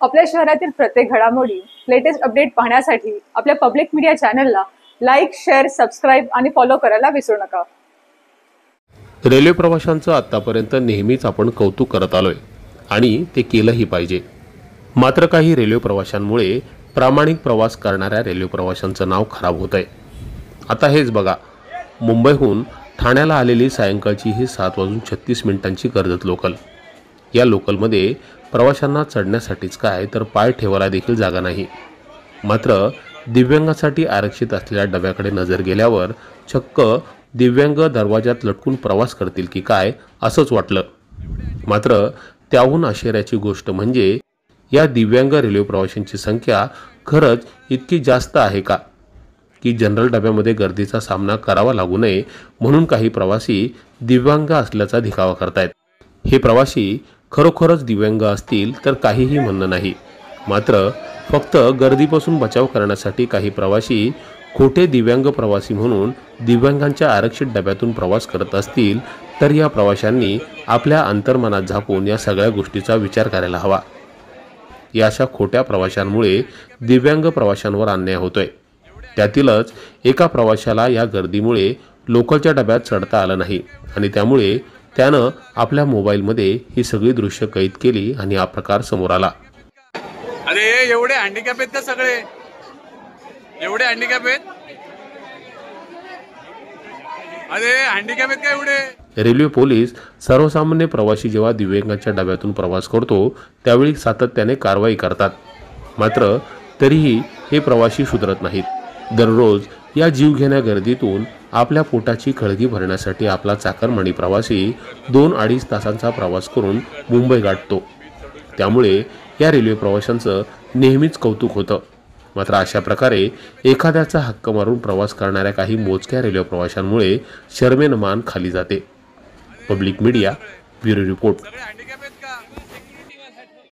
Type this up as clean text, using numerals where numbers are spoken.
आपल्या शहरातील प्रत्येक घडामोडी लेटेस्ट अपडेट पाहण्यासाठी आपल्या पब्लिक मीडिया चॅनलला लाईक, शेअर, सबस्क्राईब आणि फॉलो करायला विसरू नका। रेल्वे प्रवाशांचं आतापर्यंत नेहमीच आपण कौतुक करत आलोय आणि ते केलंही पाहिजे। मात्र काही रेल्वे प्रवाशांमुळे प्रामाणिक प्रवास करणाऱ्या रेल्वे प्रवाशांचं नाव खराब होत आहे। आता हेच बघा, मुंबईहून ठाण्याला आलेली सायंकाळची ही 7:36 कर्जत लोकल। या लोकलमध्ये प्रवाशांना चढण्यासाठीच काय तर पाय ठेवायला देखील जागा नाही। मात्र दिव्यांगांसाठी आरक्षित असलेल्या डब्याकडे नजर गेल्यावर चक्क दिव्यांग दरवाजात लटकून प्रवास करतील की काय असंच वाटलं। मात्र त्याहून आश्चर्याची गोष्ट म्हणजे या दिव्यांग रेल्वे प्रवाशांची संख्या खरंच इतकी जास्त आहे का की जनरल डब्यामध्ये गर्दीचा सामना करावा लागू नये म्हणून काही प्रवासी दिव्यांग असल्याचा दिखावा करतायत। हे प्रवासी खरोखरच दिव्यांग असतील तर काहीही म्हणणं नाही। मात्र फक्त गर्दीपासून बचाव करण्यासाठी काही प्रवासी खोटे दिव्यांग प्रवासी म्हणून दिव्यांगांच्या आरक्षित डब्यातून प्रवास करत असतील तर या प्रवाशांनी आपल्या अंतर्मनात झाकून या सगळ्या गोष्टीचा विचार करायला हवा। या अशा खोट्या प्रवाशांमुळे दिव्यांग प्रवाशांवर अन्याय होतोय। त्यातीलच एका प्रवाशाला या गर्दीमुळे लोकलच्या डब्यात चढता आलं नाही आणि त्यामुळे त्यानं आपल्या मोबाईलमध्ये ही सगळी दृश्य कैद केली आणि हा प्रकार समोर आला। अरे एवढे हँडिकॅप आहेत का सगळे? एवढे हँडिकॅप आहेत? अरे हँडिकॅप आहेत का एवढे? रेल्वे पोलीस सर्वसामान्य प्रवासी जेव्हा दिव्यांगांच्या डब्यातून प्रवास करतो त्यावेळी सातत्याने कारवाई करतात। मात्र तरीही हे प्रवासी सुधरत नाहीत। दररोज या जीवघेण्या गर्दीतून आपल्या पोटाची खळगी भरण्यासाठी आपला चाकरमानी प्रवासी 2-2.5 तासांचा प्रवास करून मुंबई गाठतो। त्यामुळे या रेल्वे प्रवाशांचं नेहमीच कौतुक होतं। मात्र अशा प्रकारे एखाद्याचा हक्क मारून प्रवास करणाऱ्या काही मोजक्या रेल्वे प्रवाशांमुळे शर्मेनं मान खाली जाते। Public media bureau report.